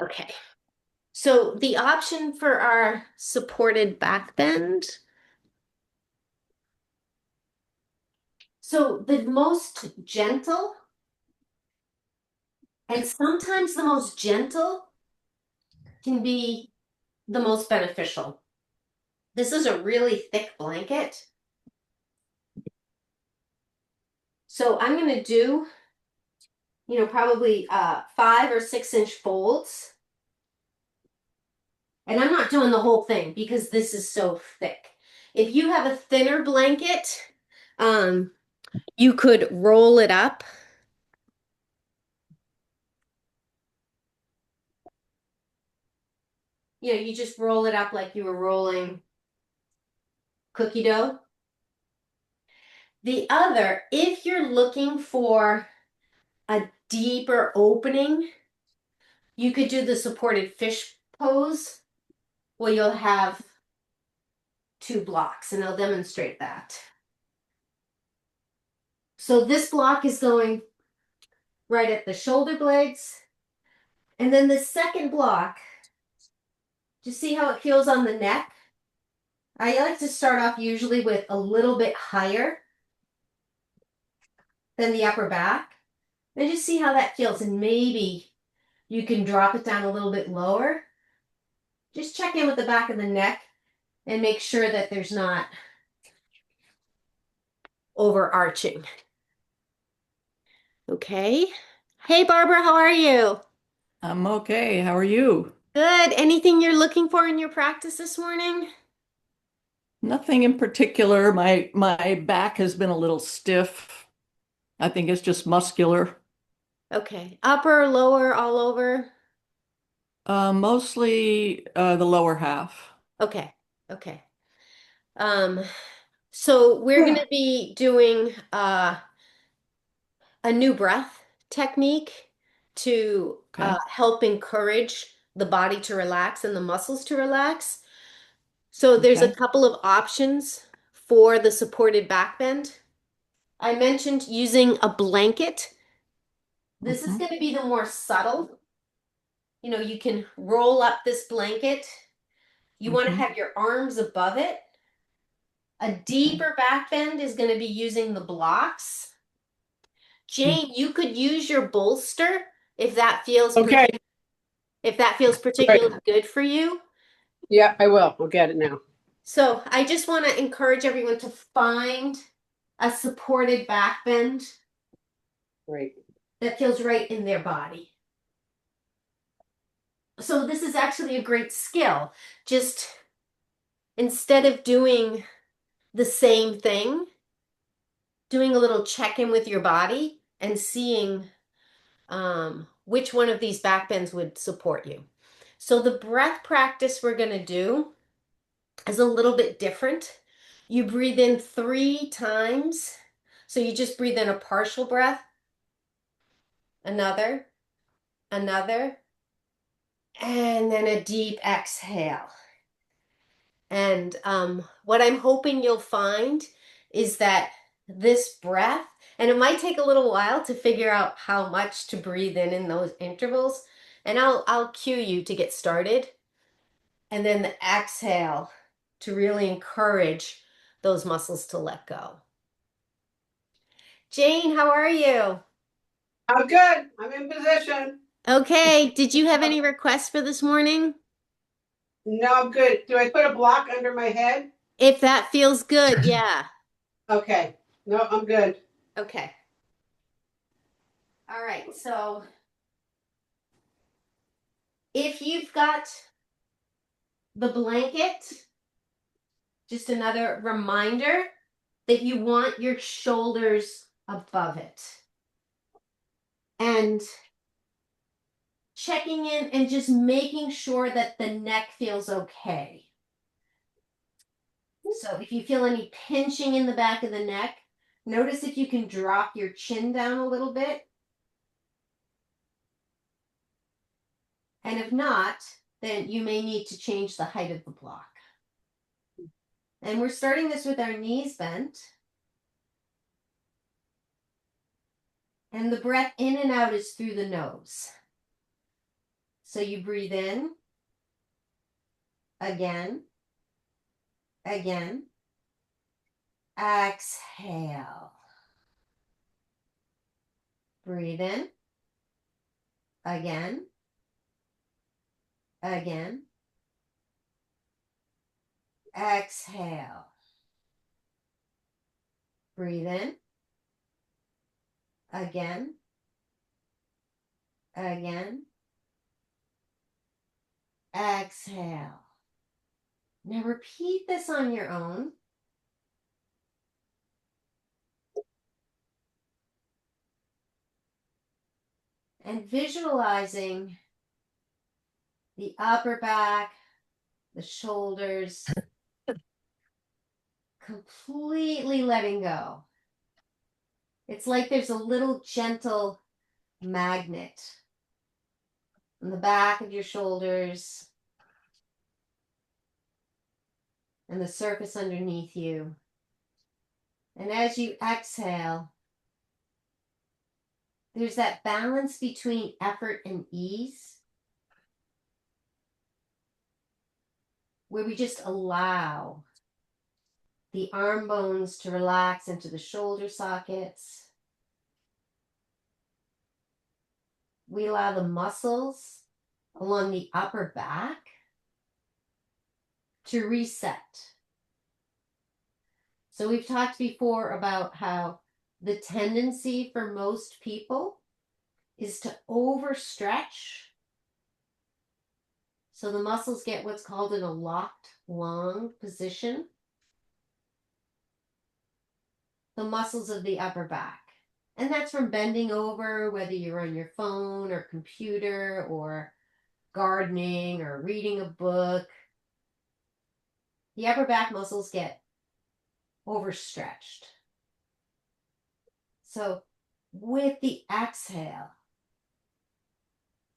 Okay. So the option for our supported back bend. So the most gentle and sometimes the most gentle can be the most beneficial. This is a really thick blanket. So I'm going to do, probably 5 or 6 inch folds. And I'm not doing the whole thing because this is so thick. If you have a thinner blanket, um, you could roll it up. You just roll it up like you were rolling cookie dough. The other, if you're looking for a deeper opening, you could do the supported fish pose where you'll have 2 blocks, and I'll demonstrate that. So this block is going right at the shoulder blades. And then the second block, just see how it feels on the neck? I like to start off usually with a little bit higher than the upper back. And just see how that feels. And maybe you can drop it down a little bit lower. Just check in with the back of the neck and make sure that there's not overarching. Okay. Hey, Barbara, how are you? I'm okay. How are you? Good. Anything you're looking for in your practice this morning? Nothing in particular. My back has been a little stiff. I think it's just muscular. Okay. Upper, lower, all over? Mostly the lower half. Okay. Okay. Um, so we're going Yeah. to be doing a new breath technique to Okay. help encourage the body to relax and the muscles to relax. So there's a Okay. couple of options for the supported back bend. I mentioned using a blanket. This is Hmm. going to be the more subtle. You can roll up this blanket. You want to Hmm. have your arms above it. A Okay. deeper back bend is going to be using the blocks. Jane, you could use your bolster if that feels Okay, particularly great. good for you. Yeah, I will. We'll get it now. So I just want to encourage everyone to find a supported back bend Great. that feels right in their body. So this is actually a great skill. Just instead of doing the same thing, doing a little check-in with your body and seeing which one of these back bends would support you. So the breath practice we're going to do is a little bit different. You breathe in 3 times. So you just breathe in a partial breath, another, another, and then a deep exhale. And what I'm hoping you'll find is that this breath, and it might take a little while to figure out how much to breathe in those intervals, and I'll cue you to get started, and then the exhale to really encourage those muscles to let go. Jane, how are you? I'm good. I'm in position. Okay, did you have any requests for this morning? No, I'm good. Do I put a block under my head? If that feels good, yeah. Okay. No, I'm good. Okay. All right, so if you've got the blanket, just another reminder that you want your shoulders above it. And checking in and just making sure that the neck feels okay. So if you feel any pinching in the back of the neck, notice if you can drop your chin down a little bit. And if not, then you may need to change the height of the block. And we're starting this with our knees bent. And the breath in and out is through the nose. So you breathe in, again, again, exhale. Breathe in, again, again, exhale. Breathe in, again, again, exhale. Now repeat this on your own. And visualizing the upper back, the shoulders, completely letting go. It's like there's a little gentle magnet on the back of your shoulders and the surface underneath you. And as you exhale, there's that balance between effort and ease, where we just allow the arm bones to relax into the shoulder sockets. We allow the muscles along the upper back to reset. So we've talked before about how the tendency for most people is to overstretch. So the muscles get what's called in a locked long position. The muscles of the upper back. And that's from bending over, whether you're on your phone or computer or gardening or reading a book. The upper back muscles get overstretched. So with the exhale,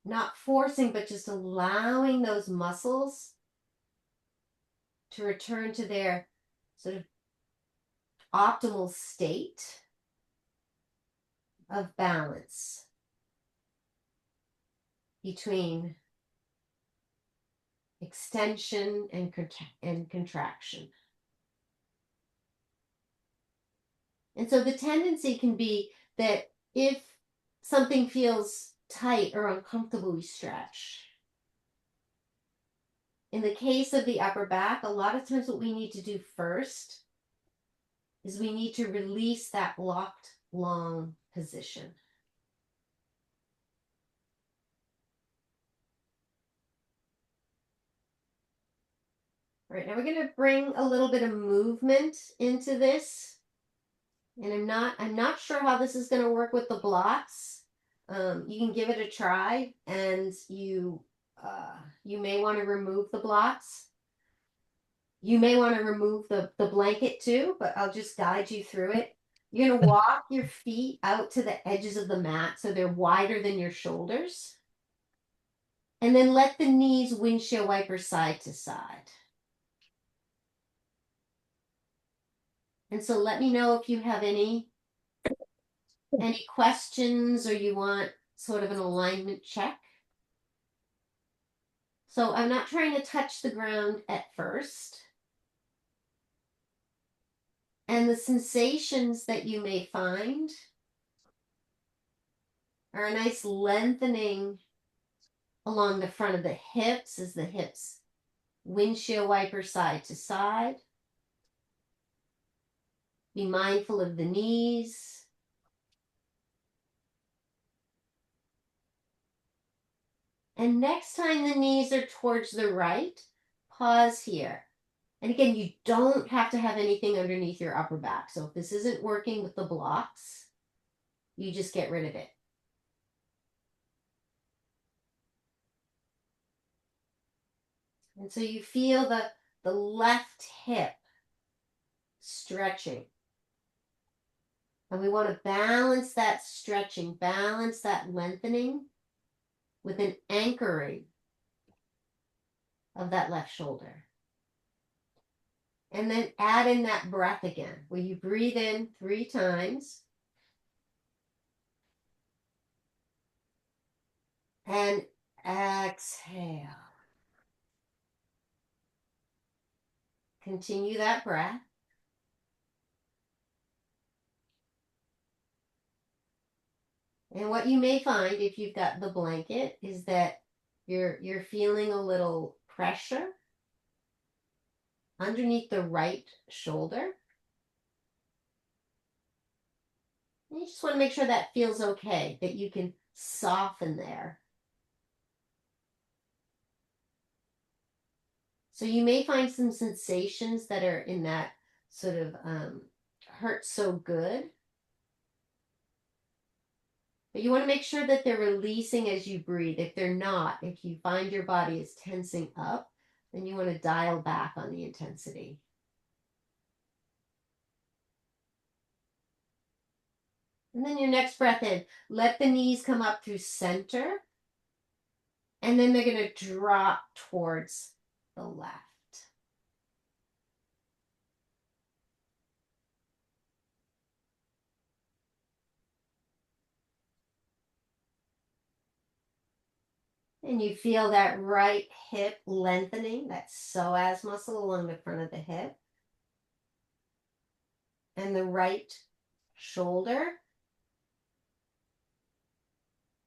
not forcing, but just allowing those muscles to return to their sort of optimal state of balance between extension and contraction. And so the tendency can be that if something feels tight or uncomfortable, we stretch. In the case of the upper back, a lot of times what we need to do first is we need to release that locked long position. All right, now we're going to bring a little bit of movement into this. And I'm not sure how this is going to work with the blocks. You can give it a try, and you may want to remove the blocks. You may want to remove the blanket too, but I'll just guide you through it. You're going to walk your feet out to the edges of the mat so they're wider than your shoulders. And then let the knees windshield wiper side to side. And so let me know if you have any questions or you want sort of an alignment check. So I'm not trying to touch the ground at first. And the sensations that you may find are a nice lengthening along the front of the hips as the hips windshield wiper side to side. Be mindful of the knees. And next time the knees are towards the right, pause here. And again, you don't have to have anything underneath your upper back. So if this isn't working with the blocks, you just get rid of it. And so you feel the left hip stretching. And we want to balance that stretching, balance that lengthening with an anchoring of that left shoulder. And then add in that breath again, where you breathe in 3 times. And Exhale. Continue that breath. And what you may find if you've got the blanket is that you're feeling a little pressure underneath the right shoulder. And you just want to make sure that feels okay, that you can soften there. So you may find some sensations that are in that sort of hurt so good. But you want to make sure that they're releasing as you breathe. If they're not, if you find your body is tensing up, then you want to dial back on the intensity. And then your next breath in, let the knees come up through center. And then they're going to drop towards the left. And you feel that right hip lengthening, that psoas muscle along the front of the hip. And the right shoulder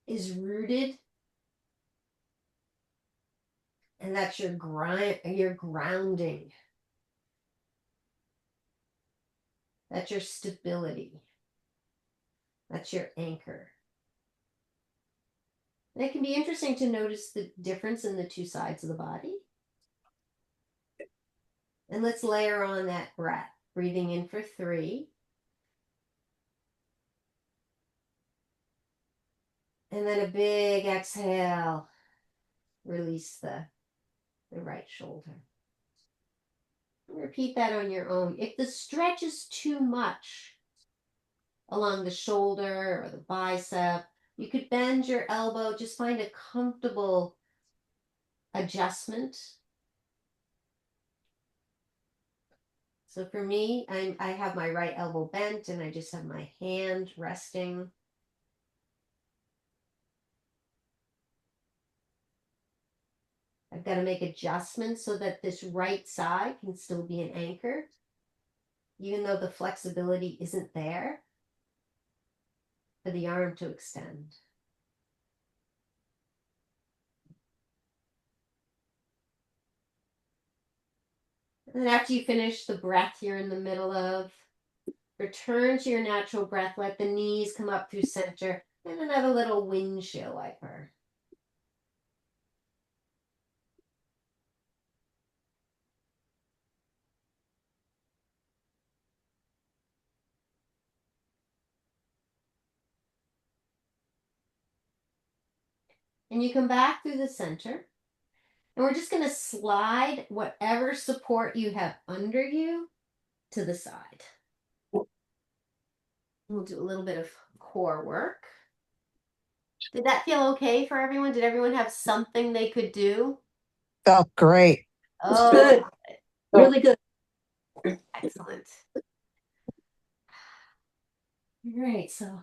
is rooted. And that's your grounding. That's your stability. That's your anchor. And it can be interesting to notice the difference in the two sides of the body. And let's layer on that breath. Breathing in for 3. And then a big exhale. Release the right shoulder. Repeat that on your own. If the stretch is too much along the shoulder or the bicep, you could bend your elbow. Just find a comfortable adjustment. So for me, I have my right elbow bent and I just have my hand resting. I've got to make adjustments so that this right side can still be an anchor, even though the flexibility isn't there for the arm to extend. And then after you finish the breath you're in the middle of, return to your natural breath. Let the knees come up through center and another little windshield wiper. And you come back through the center. And we're just going to slide whatever support you have under you to the side. We'll do a little bit of core work. Did that feel okay for everyone? Did everyone have something they could do? Felt great. Oh, Good. Really good. excellent. All right, so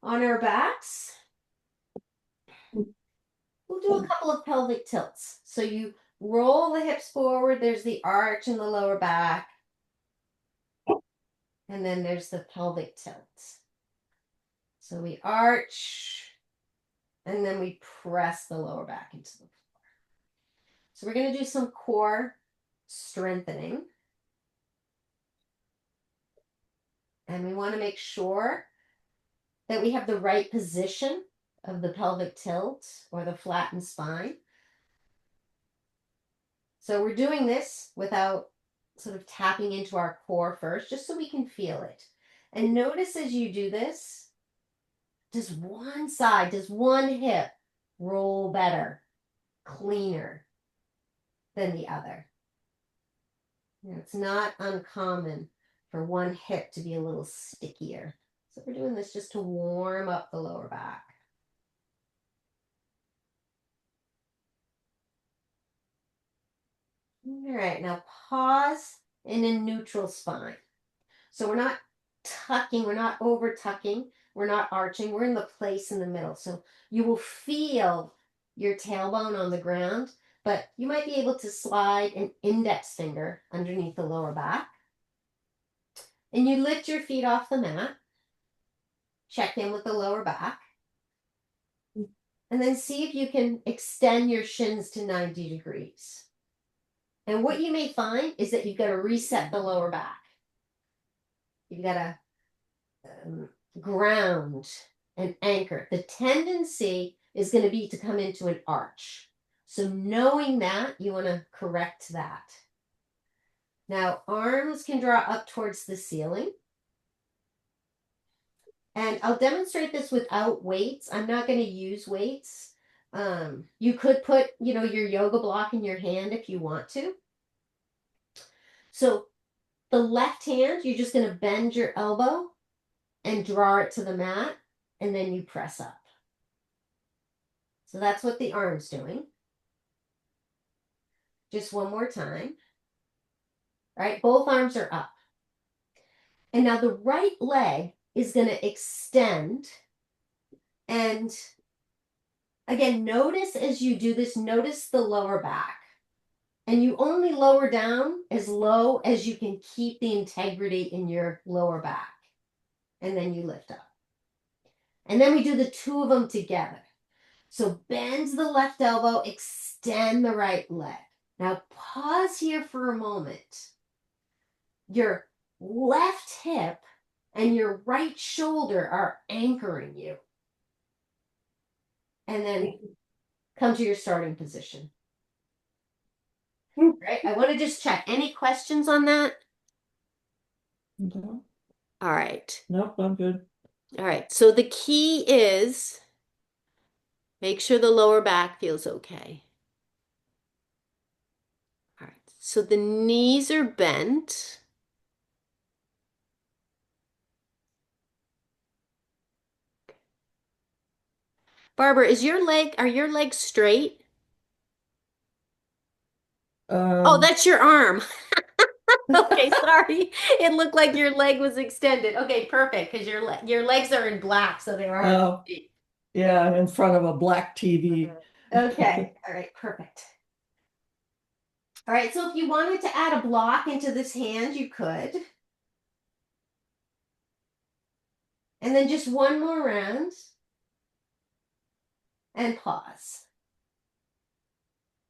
on our backs, we'll do a couple of pelvic tilts. So you roll the hips forward. There's the arch in the lower back. And then there's the pelvic tilt. So we arch, and then we press the lower back into the floor. So we're going to do some core strengthening. And we want to make sure that we have the right position of the pelvic tilt or the flattened spine. So we're doing this without sort of tapping into our core first, just so we can feel it. And notice as you do this, does one side, does one hip roll better, cleaner than the other? You know, it's not uncommon for one hip to be a little stickier. So we're doing this just to warm up the lower back. All right, now pause in a neutral spine. So we're not tucking, we're not over tucking, we're not arching, we're in the place in the middle. So you will feel your tailbone on the ground, but you might be able to slide an index finger underneath the lower back. And you lift your feet off the mat, check in with the lower back, and then see if you can extend your shins to 90 degrees. And what you may find is that you've got to reset the lower back. You've got to ground and anchor. The tendency is going to be to come into an arch. So knowing that, you want to correct that. Now, arms can draw up towards the ceiling. And I'll demonstrate this without weights. I'm not going to use weights. You could put, your yoga block in your hand if you want to. So the left hand, you're just going to bend your elbow and draw it to the mat, and then you press up. So that's what the arm's doing. Just one more time. All right, both arms are up. And now the right leg is going to extend. And again, notice as you do this, notice the lower back. And you only lower down as low as you can keep the integrity in your lower back. And then you lift up. And then we do the two of them together. So bend the left elbow, extend the right leg. Now pause here for a moment. Your left hip and your right shoulder are anchoring you. And then come to your starting position. Right? I want to just check. Any questions on that? No. All right. Nope, I'm good. All right. So the key is make sure the lower back feels okay. All right. So the knees are bent. Barbara, are your legs straight? Oh, that's your arm. Okay, sorry. It looked like your leg was extended. Okay, perfect, because your legs are in black, so they are. Oh, yeah, in front of a black TV. Okay, all right, perfect. All right, so if you wanted to add a block into this hand, you could. And then just one more round. And pause.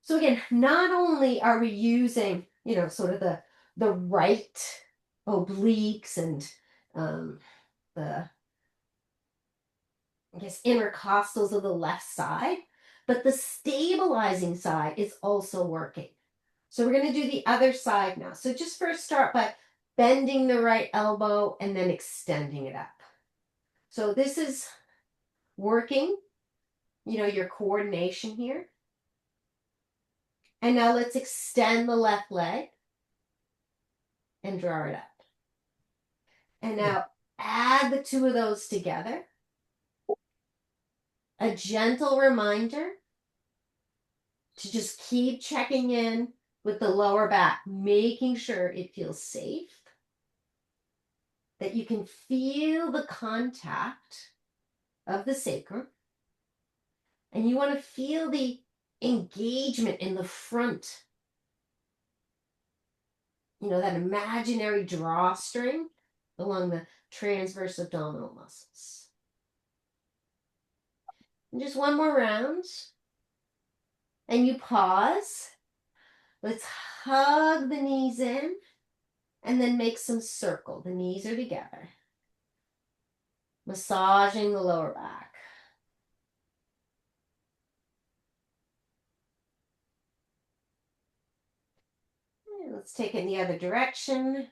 So again, not only are we using, sort of the right obliques and the, I guess, intercostals of the left side, but the stabilizing side is also working. So we're going to do the other side now. So just first start by bending the right elbow and then extending it up. So this is working, your coordination here. And now let's extend the left leg and draw it up. And now add the two of those together. A gentle reminder to just keep checking in with the lower back, making sure it feels safe, that you can feel the contact of the sacrum. And you want to feel the engagement in the front. That imaginary drawstring along the transverse abdominal muscles. And just one more round. And you pause. Let's hug the knees in and then make some circle. The knees are together. Massaging the lower back. And let's take it in the other direction.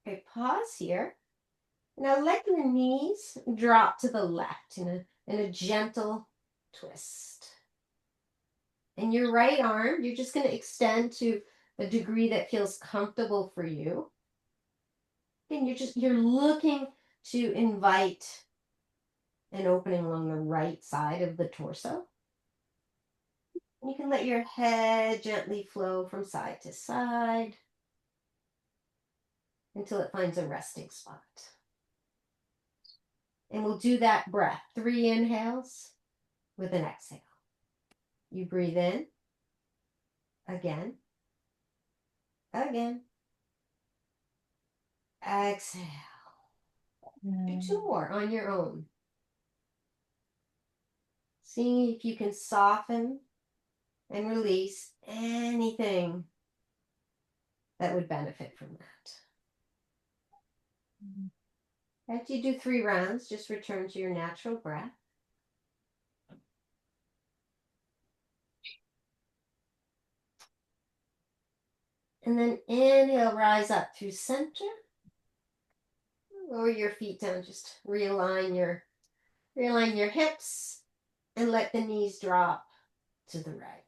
Okay, pause here. Now let your knees drop to the left in a gentle twist. And your right arm, you're just going to extend to a degree that feels comfortable for you. And you're looking to invite an opening along the right side of the torso. You can let your head gently flow from side to side until it finds a resting spot. And we'll do that breath, 3 inhales with an exhale. You breathe in, again, again, exhale. Do 2 more on your own. Seeing if you can soften and release anything that would benefit from that. After you do 3 rounds, just return to your natural breath. And then inhale, rise up through center. Lower your feet down, just realign your hips and let the knees drop to the right.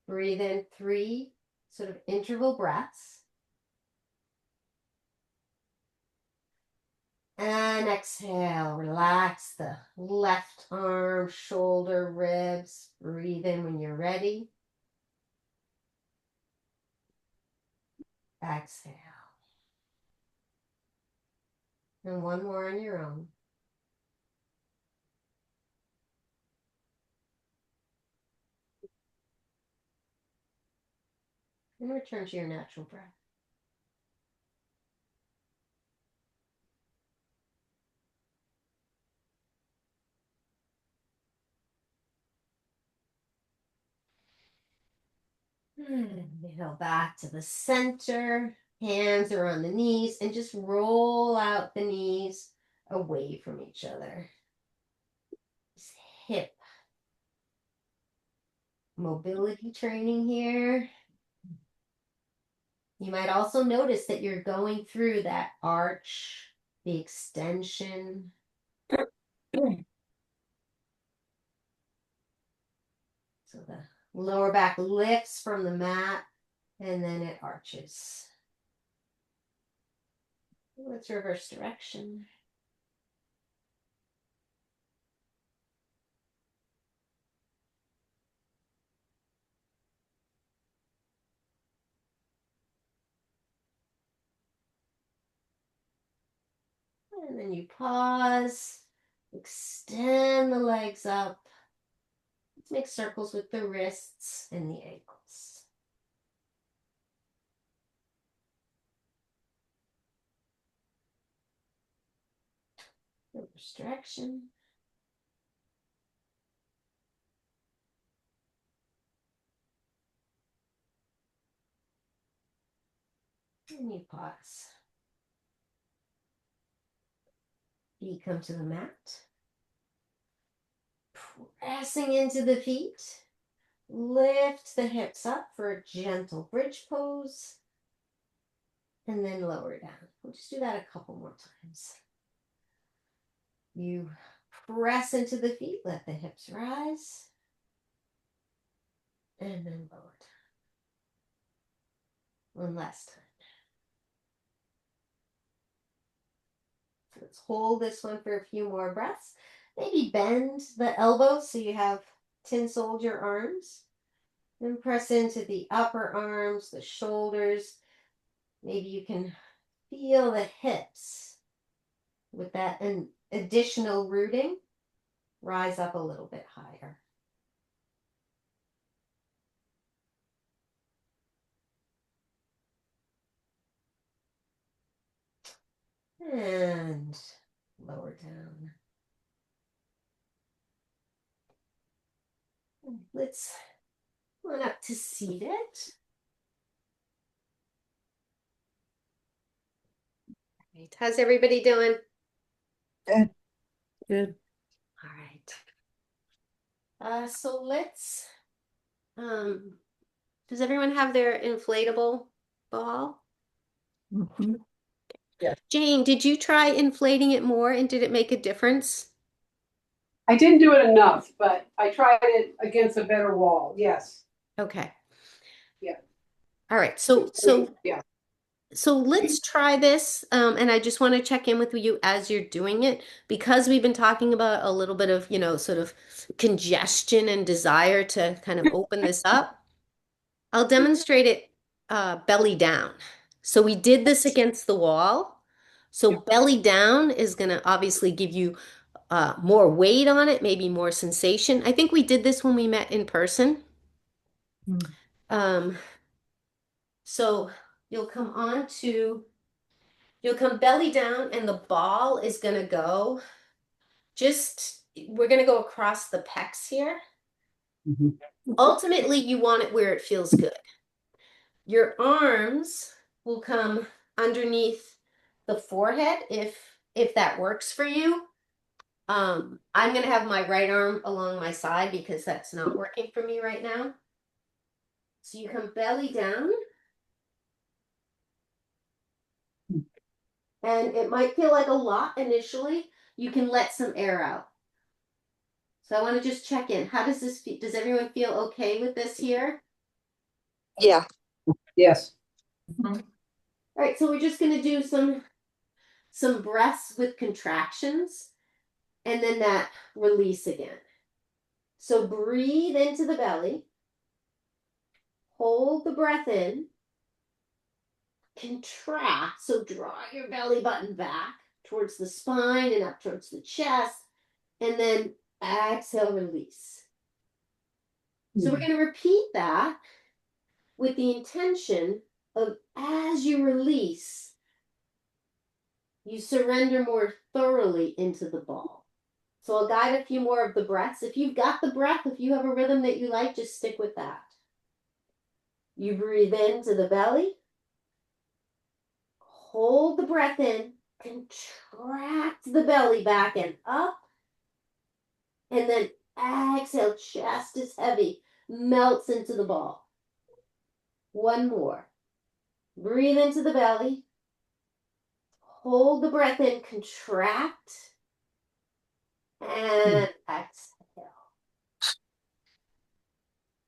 Breathe in 3 sort of interval breaths. And exhale, relax the left arm, shoulder, ribs. Breathe in when you're ready. Exhale. And 1 more on your own. And return to your natural breath. Inhale back to the center. Hands are on the knees and just roll out the knees away from each other. Just hip mobility training here. You might also notice that you're going through that arch, the extension. So the lower back lifts from the mat and then it arches. Let's reverse direction. And then you pause, extend the legs up. Let's make circles with the wrists and the ankles. Reverse direction. And you pause. Feet come to the mat. Pressing into the feet. Lift the hips up for a gentle bridge pose. And then lower down. We'll just do that a couple more times. You press into the feet, let the hips rise. And then lower down. One last time. Let's hold this one for a few more breaths. Maybe bend the elbows so you have tin soldier arms. Then press into the upper arms, the shoulders. Maybe you can feel the hips with that additional rooting. Rise up a little bit higher. And lower down. Let's come on up to seated. Right. How's everybody doing? Good. Good. All right. So let's, does everyone have their inflatable ball? Mhm. Jane, did you try inflating it more and did it make a difference? I didn't do it enough, but I tried it against a better wall. Yes. Okay. Yeah. All right. So Yeah. So let's try this. And I just want to check in with you as you're doing it because we've been talking about a little bit of, sort of congestion and desire to kind of open this up. I'll demonstrate it belly down. So we did this against the wall. So belly down is going to obviously give you more weight on it, maybe more sensation. I think we did this when we met in person. Um, so you'll come you'll come belly down and the ball is going to go we're going to go across the pecs here. Ultimately, you want it where it feels good. Your arms will come underneath the forehead if that works for you. I'm going to have my right arm along my side because that's not working for me right now. So you come belly down. And it might feel like a lot initially. You can let some air out. So I want to just check in. How does this feel? Does everyone feel okay with this here? Yeah. Yes. All right, so we're just going to do some breaths with contractions and then that release again. So breathe into the belly. Hold the breath in. Contract. So draw your belly button back towards the spine and up towards the chest. And then exhale, release. So we're going to repeat that with the intention of as you release, you surrender more thoroughly into the ball. So I'll guide a few more of the breaths. If you've got the breath, if you have a rhythm that you like, just stick with that. You breathe into the belly. Hold the breath in. Contract the belly back and up. And then exhale, chest is heavy. Melts into the ball. One more. Breathe into the belly. Hold the breath in, contract, and exhale. All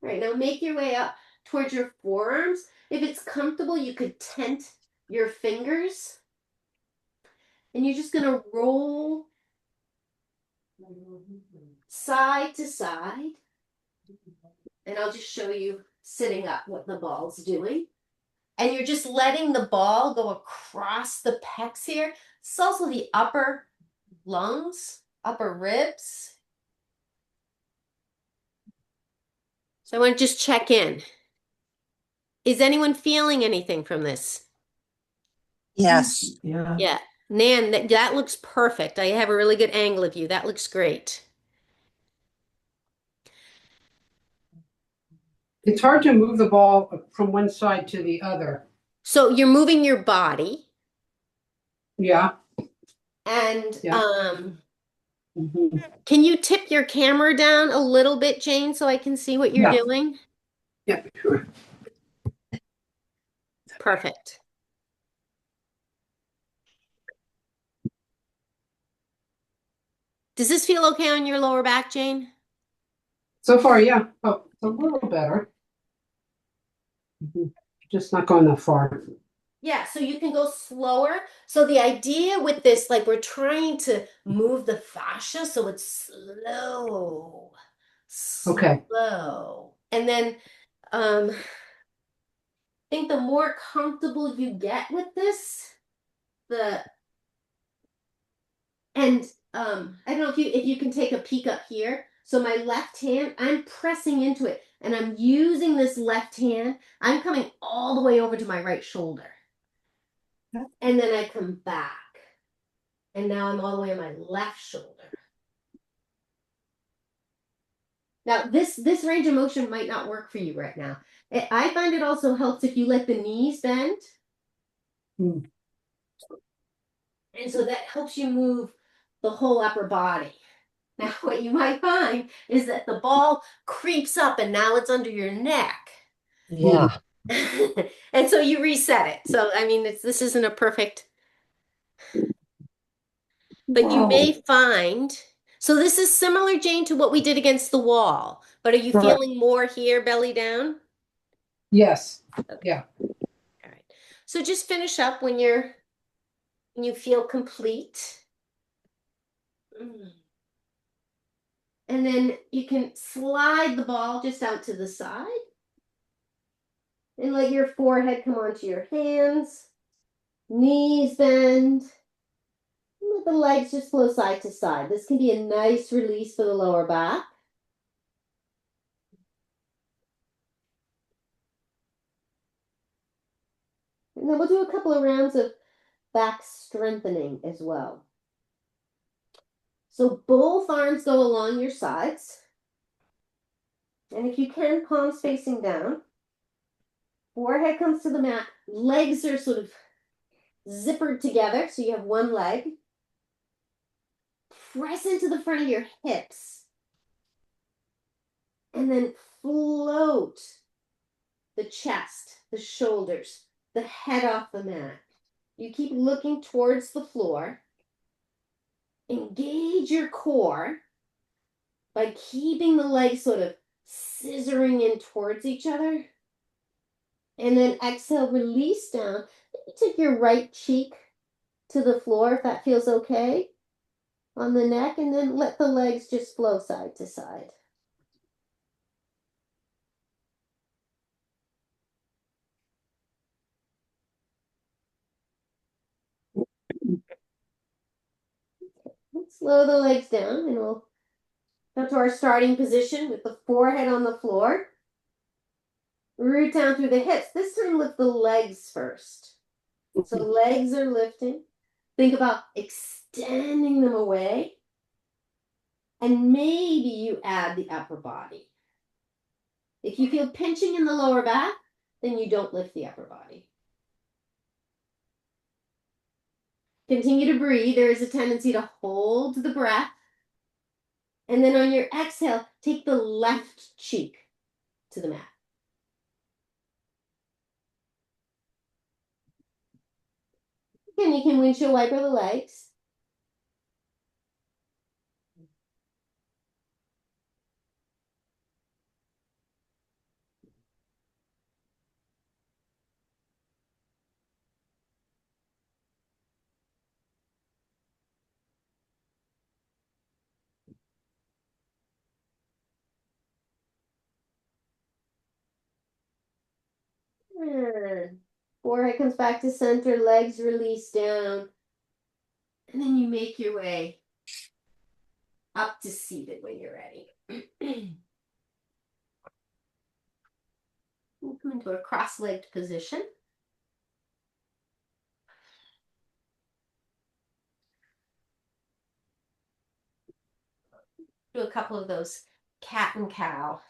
right, now make your way up towards your forearms. If it's comfortable, you could tent your fingers. And you're just going to roll side to side. And I'll just show you sitting up what the ball's doing. And you're just letting the ball go across the pecs here. It's also the upper lungs, upper ribs. So I want to just check in. Is anyone feeling anything from this? Yes. Yeah. Yeah. Nan, that looks perfect. I have a really good angle of you. That looks great. It's hard to move the ball from one side to the other. So you're moving your body Yeah. and Yeah. can you tip your camera down a little bit, Jane, so I can see what you're Yeah. doing? Yeah, sure. Perfect. Does this feel okay on your lower back, Jane? So far, yeah. Oh, it's a little better. Just not going that far. Yeah, so you can go slower. So the idea with this, like we're trying to move the fascia so it's slow. Okay. Slow. And then I think the more comfortable you get with this, the and I don't know if you can take a peek up here. So my left hand, I'm pressing into it and I'm using this left hand. I'm coming all the way over to my right shoulder. And then I come back. And now I'm all the way on my left shoulder. Now, this range of motion might not work for you right now. I find it also helps if you let the knees bend. Mm. And so that helps you move the whole upper body. Now, what you might find is that the ball creeps up and now it's under your neck. Yeah. And so you reset it. So, I mean, this isn't a perfect, but you may find, so this is similar, Jane, to what we did against the wall. But are you Correct. feeling more here, belly down? Yes. Okay. Yeah. All right. So just finish up when you feel complete. And then you can slide the ball just out to the side. And let your forehead come onto your hands. Knees bend. And let the legs just flow side to side. This can be a nice release for the lower back. And then we'll do a couple of rounds of back strengthening as well. So both arms go along your sides. And if you can, palms facing down. Forehead comes to the mat. Legs are sort of zippered together, so you have one leg. Press into the front of your hips. And then float the chest, the shoulders, the head off the mat. You keep looking towards the floor. Engage your core by keeping the legs sort of scissoring in towards each other. And then exhale, release down. Maybe take your right cheek to the floor if that feels okay on the neck, and then let the legs just flow side to side. Slow the legs down, and we'll go to our starting position with the forehead on the floor. Root down through the hips. This time lift the legs first. So legs are lifting. Think about extending them away. And maybe you add the upper body. If you feel pinching in the lower back, then you don't lift the upper body. Continue to breathe. There is a tendency to hold the breath. And then on your exhale, take the left cheek to the mat. Again, you can windshield wiper the legs. Forehead comes back to center, legs release down. And then you make your way up to seated when you're ready. We'll come into a cross-legged position. Do a couple of those cat and cow.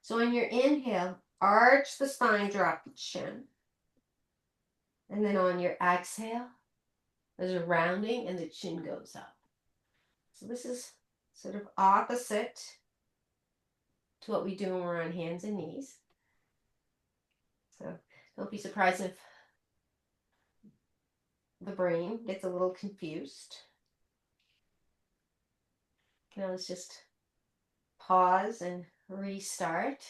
So on your inhale, arch the spine, drop the chin. And then on your exhale, there's a rounding and the chin goes up. So this is sort of opposite to what we do when we're on hands and knees. So don't be surprised if the brain gets a little confused. Now let's just pause and restart.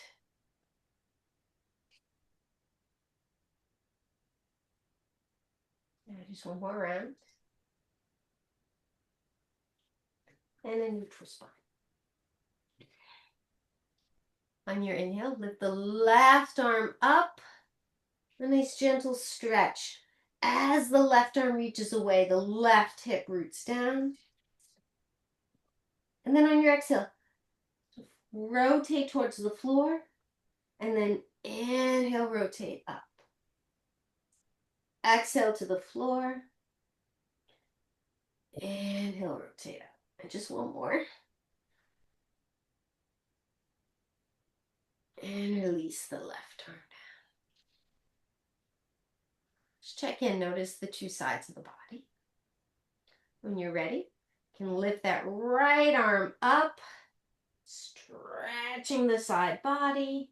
Just one more round. And a neutral spine. On your inhale, lift the left arm up. A nice gentle stretch. As the left arm reaches away, the left hip roots down. And then on your exhale, rotate towards the floor. And then inhale, rotate up. Exhale to the floor. Inhale, rotate up. And just one more. And release the left arm down. Just check in. Notice the two sides of the body. When you're ready, you can lift that right arm up, stretching the side body.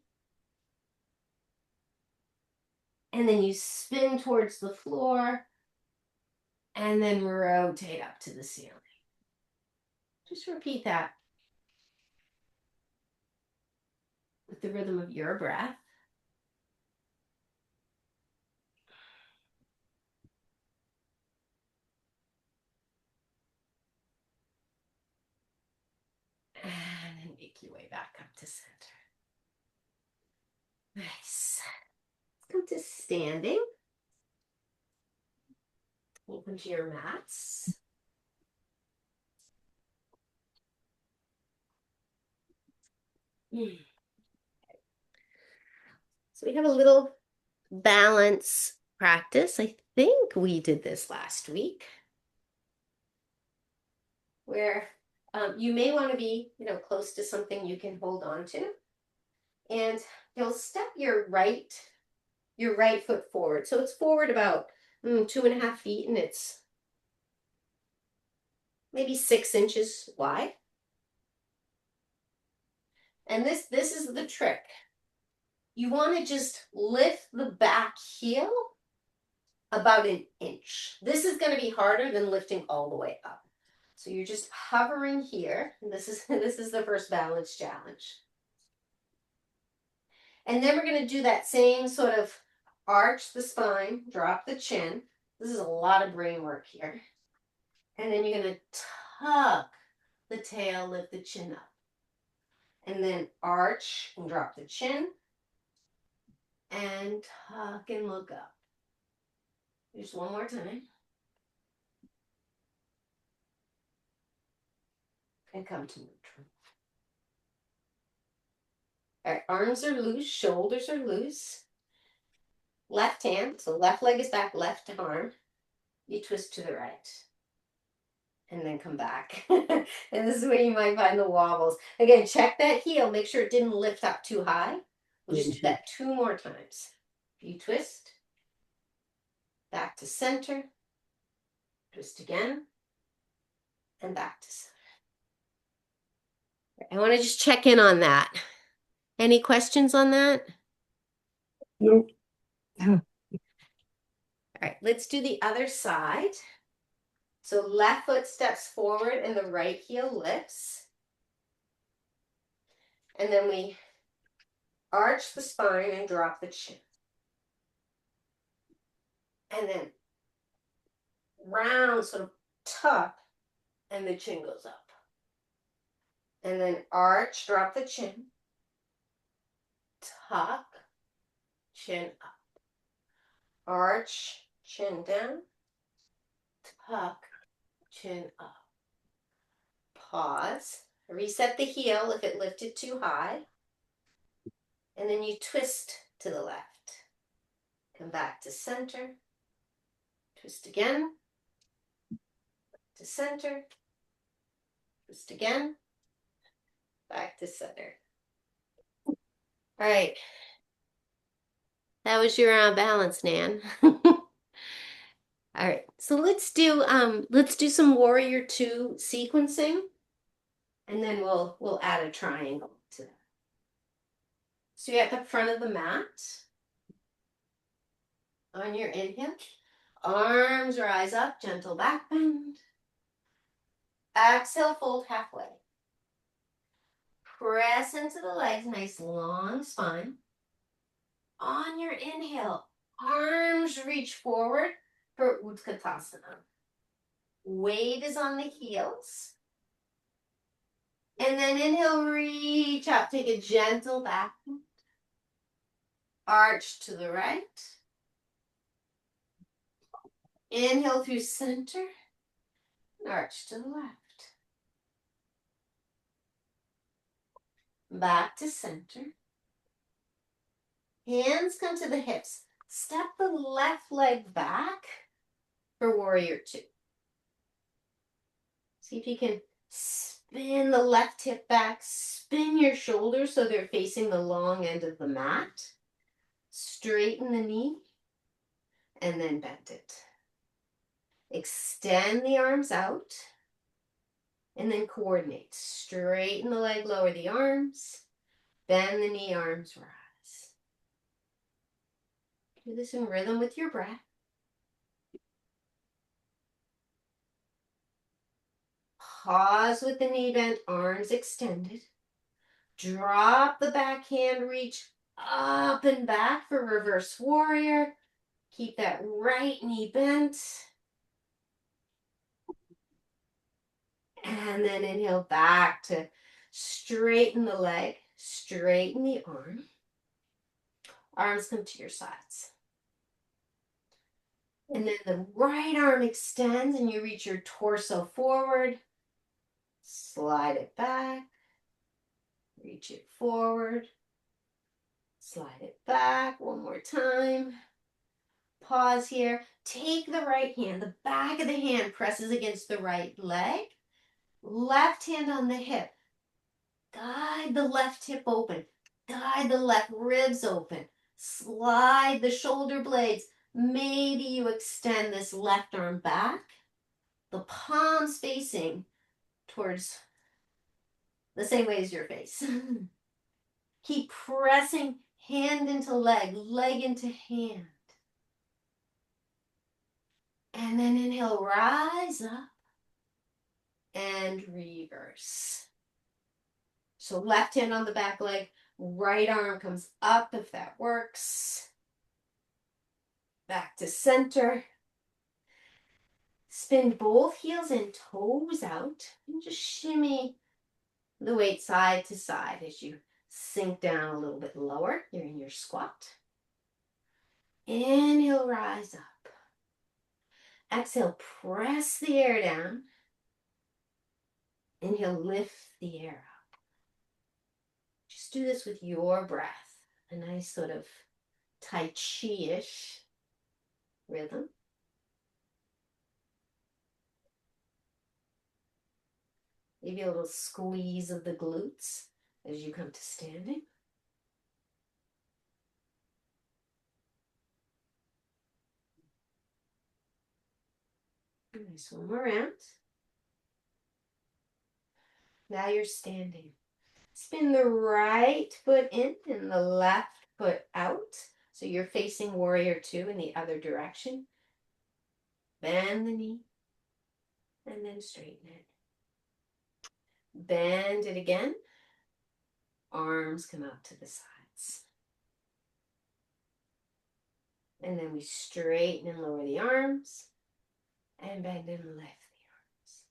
And then you spin towards the floor and then rotate up to the ceiling. Just repeat that with the rhythm of your breath. make your way back up to center. Nice. Let's come to standing. Open to your mats. So we have a little balance practice. I think we did this last week, where you may want to be, close to something you can hold on to, and you'll step your right foot forward. So it's forward about 2.5 feet, and it's maybe 6 inches wide. And this is the trick. You want to just lift the back heel about 1 inch. This is going to be harder than lifting all the way up. So you're just hovering here. And this is the first balance challenge. And then we're going to do that same sort of arch the spine, drop the chin. This is a lot of brain work here. And then you're going to tuck the tail, lift the chin up. And then arch and drop the chin. And tuck and look up. Just one more time. And come to neutral. All right, arms are loose, shoulders are loose. Left hand, so left leg is back, left arm. You twist to the right. And then come back. And this is where you might find the wobbles. Again, check that heel. Make sure it didn't lift up too high. We'll just do that 2 more times. You twist. Back to center. Twist again. And back to center. I want to just check in on that. Any questions on that? Nope. All right, let's do the other side. So left foot steps forward and the right heel lifts. And then we arch the spine and drop the chin. And then round, sort of tuck, and the chin goes up. And then arch, drop the chin. Tuck, chin up. Arch, chin down. Tuck, chin up. Pause. Reset the heel if it lifted too high. And then you twist to the left. Come back to center. Twist again. To center. Twist again. Back to center. All right. That was your balance, Nan. All right. So let's do some Warrior 2 sequencing, and then we'll add a triangle to that. So you're at the front of the mat. On your inhale, arms rise up, gentle back bend. Exhale, fold halfway. Press into the legs, nice long spine. On your inhale, arms reach forward for Utkatasana. Weight is on the heels. And then inhale, reach up, take a gentle back bend. Arch to the right. Inhale through center. Arch to the left. Back to center. Hands come to the hips. Step the left leg back for Warrior 2. See if you can spin the left hip back. Spin your shoulders so they're facing the long end of the mat. Straighten the knee and then bend it. Extend the arms out and then coordinate. Straighten the leg, lower the arms, bend the knee, arms rise. Do this in rhythm with your breath. Pause with the knee bent, arms extended. Drop the back hand, reach up and back for reverse warrior. Keep that right knee bent. And then inhale back to Straighten the leg, straighten the arm. Arms come to your sides. And then the right arm extends and you reach your torso forward. Slide it back. Reach it forward. Slide it back one more time. Pause here. Take the right hand. The back of the hand presses against the right leg. Left hand on the hip. Guide the left hip open. Guide the left ribs open. Slide the shoulder blades. Maybe you extend this left arm back. The palms facing towards the same way as your face. Keep pressing hand into leg, leg into hand. And then inhale, rise up and reverse. So left hand on the back leg, right arm comes up if that works. Back to center. Spin both heels and toes out and just shimmy the weight side to side as you sink down a little bit lower. You're in your squat. Inhale, rise up. Exhale, press the air down. Inhale, lift the air up. Just do this with your breath. A nice sort of Tai Chi-ish rhythm. Maybe a little squeeze of the glutes as you come to standing. Nice, one more round. Now you're standing. Spin the right foot in and the left foot out. So you're facing warrior two in the other direction. Bend the knee and then straighten it. Bend it again. Arms come out to the sides. And then we straighten and lower the arms. And bend and lift the arms.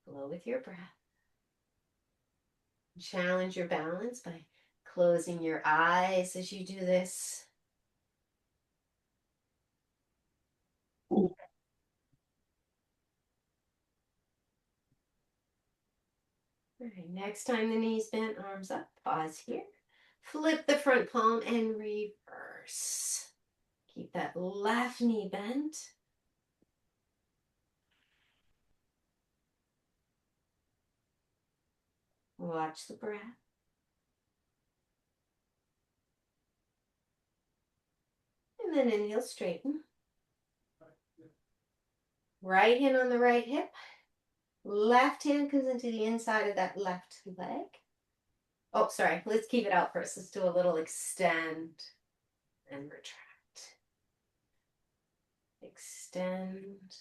Flow with your breath. Challenge your balance by closing your eyes as you do this. All right, next time the knees bent, arms up, pause here. Flip the front palm and reverse. Keep that left knee bent. Watch the breath. And then inhale, straighten. Right hand on the right hip. Left hand comes into the inside of that left leg. Oh, sorry. Let's keep it out first. Let's do a little extend and retract. Extend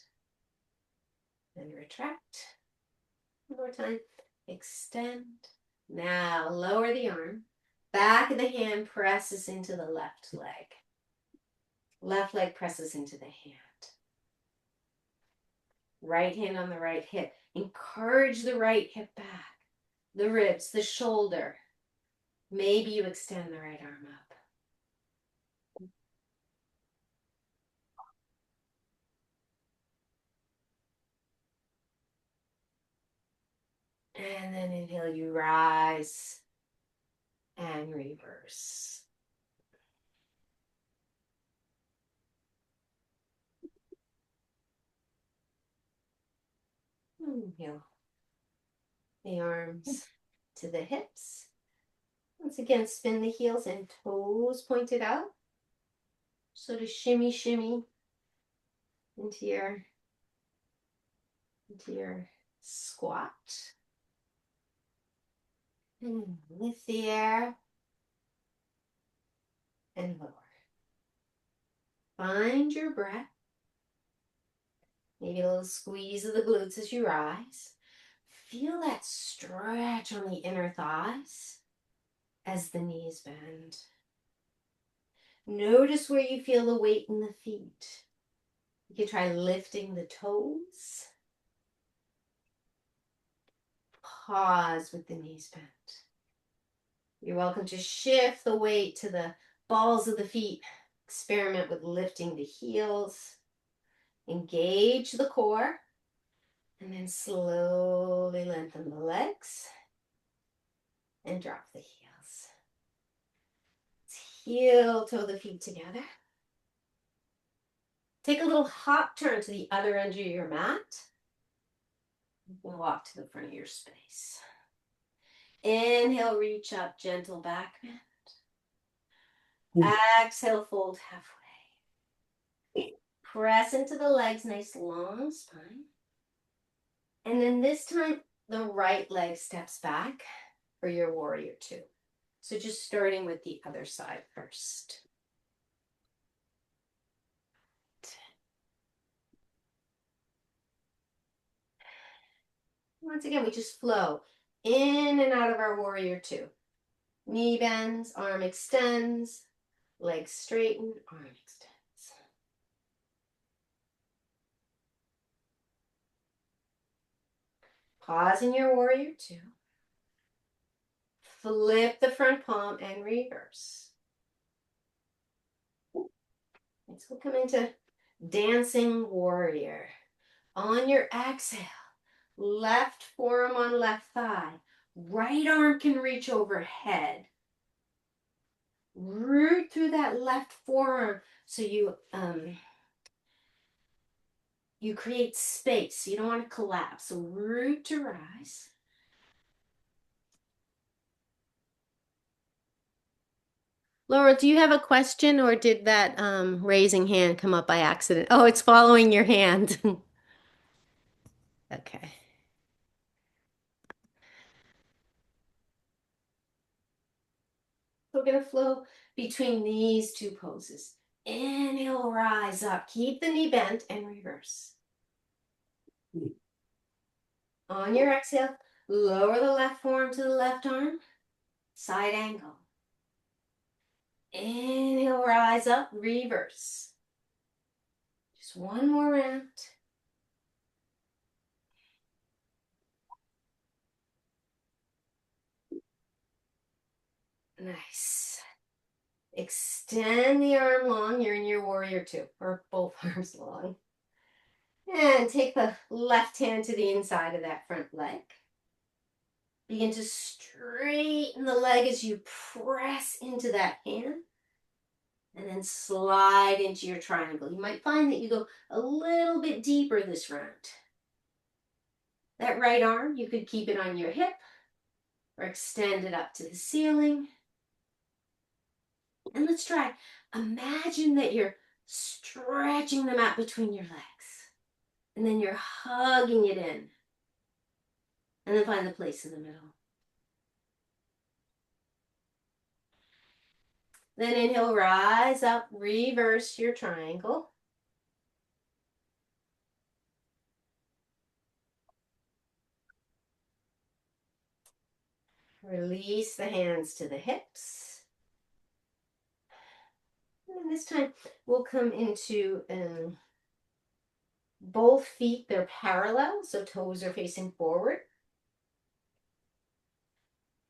and retract. One more time. Extend. Now lower the arm. Back of the hand presses into the left leg. Left leg presses into the hand. Right hand on the right hip. Encourage the right hip back. The ribs, the shoulder. Maybe you extend the right arm up. And then inhale, you rise and reverse. Inhale. The arms to the hips. Once again, spin the heels and toes pointed out. Sort of shimmy, shimmy into your squat. And lift the air and lower. Find your breath. Maybe a little squeeze of the glutes as you rise. Feel that stretch on the inner thighs as the knees bend. Notice where you feel the weight in the feet. You can try lifting the toes. pause with the knees bent. You're welcome to shift the weight to the balls of the feet. Experiment with lifting the heels. Engage the core. And then slowly lengthen the legs. And drop the heels. Heel toe the feet together. Take a little hop turn to the other end of your mat. Walk to the front of your space. Inhale, reach up, gentle back bend. Exhale, fold halfway. Press into the legs, nice long spine. And then this time, the right leg steps back for your warrior two. So just starting with the other side first. Once again, we just flow in and out of our warrior two. Knee bends, arm extends, legs straighten, arm extends. Pause in your warrior two. Flip the front palm and reverse. Next, we'll come into dancing warrior. On your exhale, left forearm on left thigh. Right arm can reach overhead. Root through that left forearm so you create space. You don't want to collapse. So root to rise. Laura, do you have a question or did that raising hand come up by accident? Oh, it's following your hand. Okay. We're going to flow between these two poses. Inhale, rise up. Keep the knee bent and reverse. On your exhale, lower the left forearm to the left arm. Side angle. Inhale, rise up, reverse. Just one more round. Nice. Extend the arm long. You're in your warrior two, or both arms long. And take the left hand to the inside of that front leg. Begin to straighten the leg as you press into that hand. And then slide into your triangle. You might find that you go a little bit deeper this round. That right arm, you could keep it on your hip or extend it up to the ceiling. And let's try. Imagine that you're stretching the mat between your legs. And then you're hugging it in. And then find the place in the middle. Then inhale, rise up, reverse your triangle. Release the hands to the hips. And this time we'll come into both feet, they're parallel, so toes are facing forward.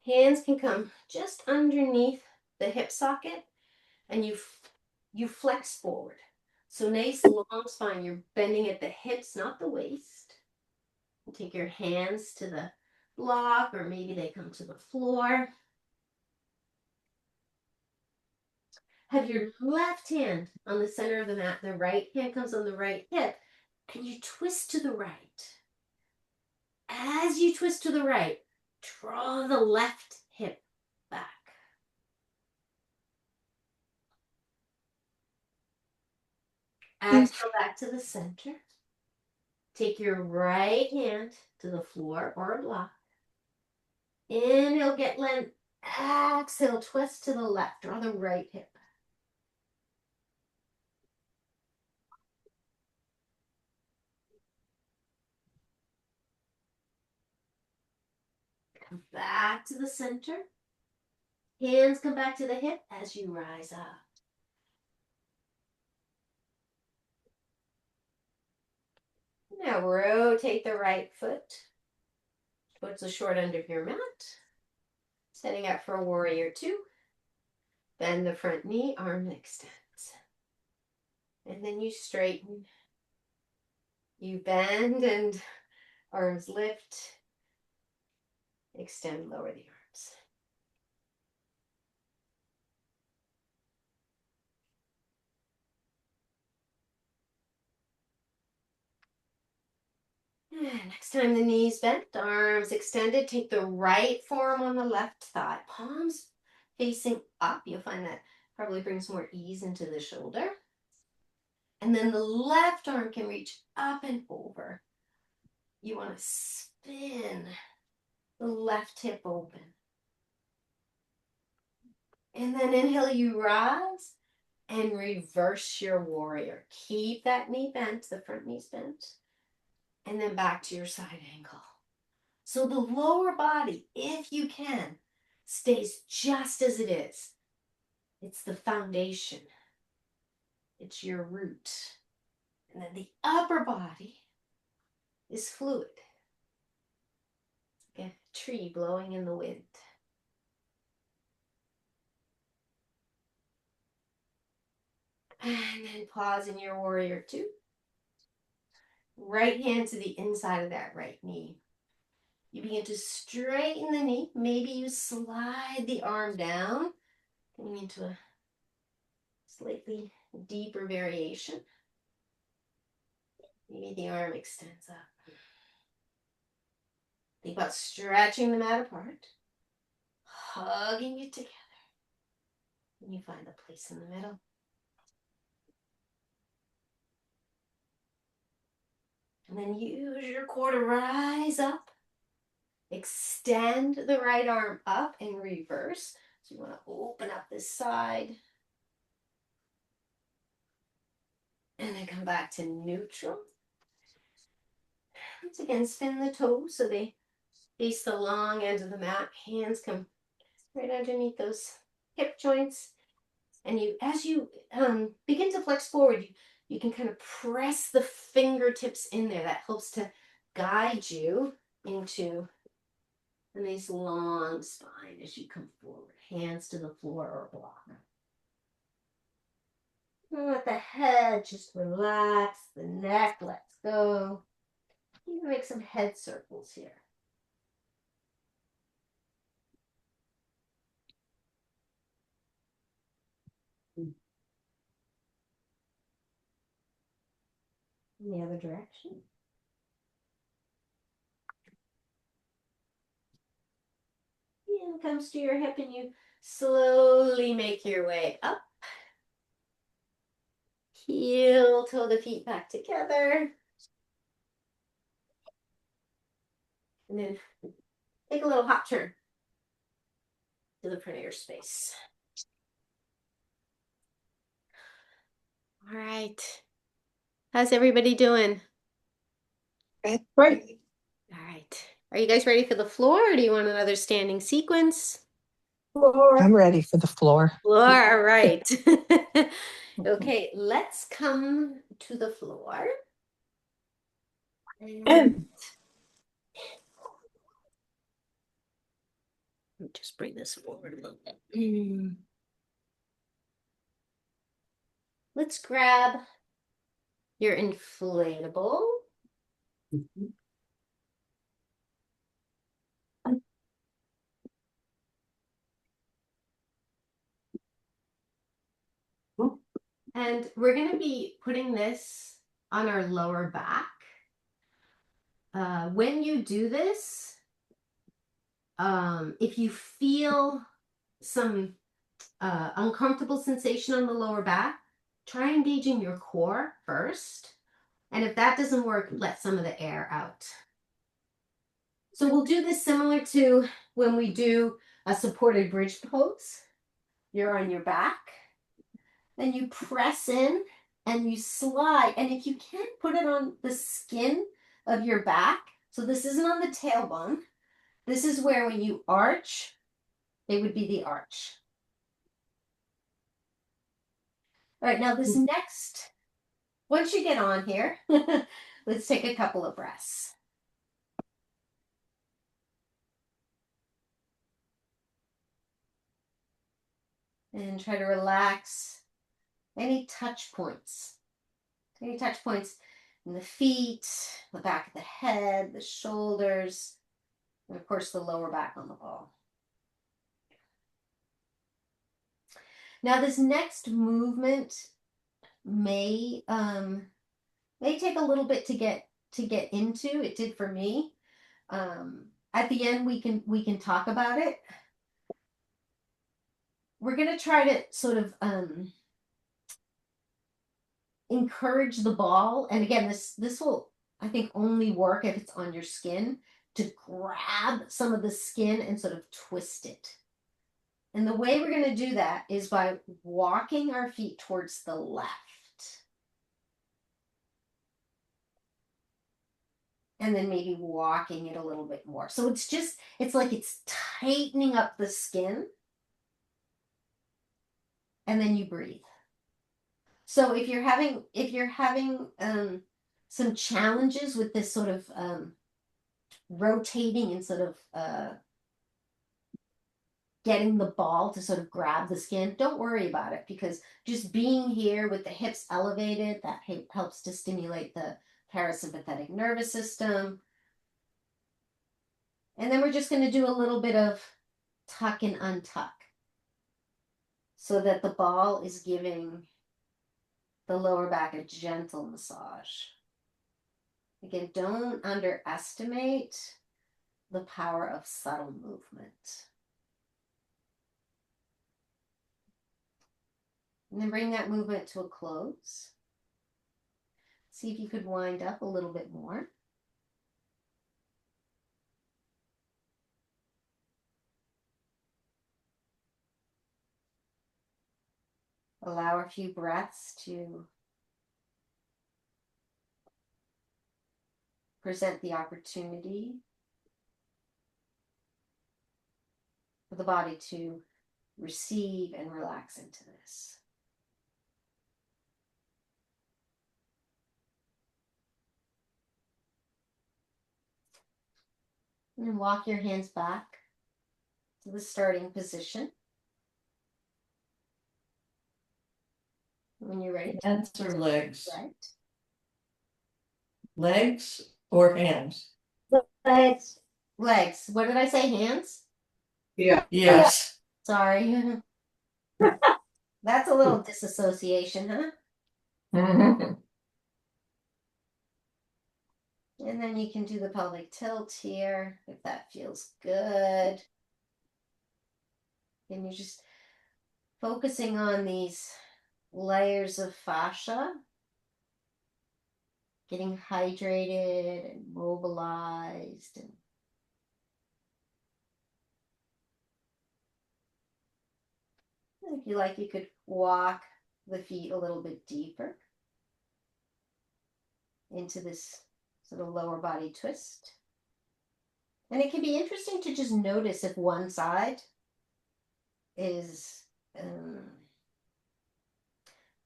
Hands can come just underneath the hip socket and you flex forward. So nice long spine, you're bending at the hips, not the waist. Take your hands to the block or maybe they come to the floor. Have your left hand on the center of the mat, the right hand comes on the right hip, and you twist to the right. As you twist to the right, draw the left hip back. Exhale back to the center. Take your right hand to the floor or a block. Inhale, get length. Exhale, twist to the left. Draw the right hip. Come back to the center. Hands come back to the hip as you rise up. Now rotate the right foot. towards the short end of your mat. Setting up for warrior two. Bend the front knee, arm extends. And then you straighten. You bend and arms lift. Extend, lower the arms. And next time the knees bent, arms extended. Take the right forearm on the left thigh. Palms facing up. You'll find that probably brings more ease into the shoulder. And then the left arm can reach up and over. You want to spin the left hip open. And then inhale, you rise and reverse your warrior. Keep that knee bent, the front knee's bent. And then back to your side angle. So the lower body, if you can, stays just as it is. It's the foundation. It's your root. And then the upper body is fluid. It's like a tree blowing in the wind. And then pause in your warrior two. Right hand to the inside of that right knee. You begin to straighten the knee. Maybe you slide the arm down, getting into a slightly deeper variation. Maybe the arm extends up. Think about stretching the mat apart, hugging it together. And you find a place in the middle. And then use your core to rise up. Extend the right arm up in reverse. So you want to open up this side. And then come back to neutral. Once again, spin the toes so they face the long end of the mat. Hands come right underneath those hip joints. And you, as you begin to flex forward, you can kind of press the fingertips in there. That helps to guide you into a nice long spine as you come forward. Hands to the floor or block. And let the head just relax, the neck lets go. You can make some head circles here. In the other direction. Hand comes to your hip and you slowly make your way up. Heel toe the feet back together. And then take a little hop turn to the front of your space. All right. How's everybody doing? Great. All right. Are you guys ready for the floor or do you want another standing sequence? I'm ready for the floor. Floor, all right. Okay, let's come to the floor. And let me just bring this forward a little bit. Let's grab your inflatable. And we're going to be putting this on our lower back. When you do this, if you feel some uncomfortable sensation on the lower back, try engaging your core first. And if that doesn't work, let some of the air out. So we'll do this similar to when we do a supported bridge pose. You're on your back. Then you press in and you slide. And if you can, put it on the skin of your back. So this isn't on the tailbone. This is where when you arch, it would be the arch. All right, now this next, once you get on here, let's take a couple of breaths. And try to relax any touch points. Any touch points in the feet, the back of the head, the shoulders, and of course the lower back on the ball. Now this next movement may take a little bit to get into. It did for me. At the end we can talk about it. We're gonna try to sort of encourage the ball, and again this will I think only work if it's on your skin, to grab some of the skin and sort of twist it. And the way we're going to do that is by walking our feet towards the left. And then maybe walking it a little bit more. So it's like it's tightening up the skin. And then you breathe. So if you're having some challenges with this sort of rotating and sort of getting the ball to sort of grab the skin, don't worry about it, because just being here with the hips elevated, that helps to stimulate the parasympathetic nervous system. And then we're just going to do a little bit of tuck and untuck so that the ball is giving the lower back a gentle massage. Again, don't underestimate the power of subtle movement. And then bring that movement to a close. See if you could wind up a little bit more. Allow a few breaths to present the opportunity for the body to receive and relax into this. And walk your hands back to the starting position. When you're ready. Hands or legs? Right. Legs or hands? Legs. Legs. What did I say? Hands? Yeah. Yes. Sorry. That's a little disassociation, huh? Mhm. And then you can do the pelvic tilt here if that feels good. And you're just focusing on these layers of fascia, getting hydrated and mobilized. And if you like, you could walk the feet a little bit deeper into this sort of lower body twist. And it can be interesting to just notice if one side is, if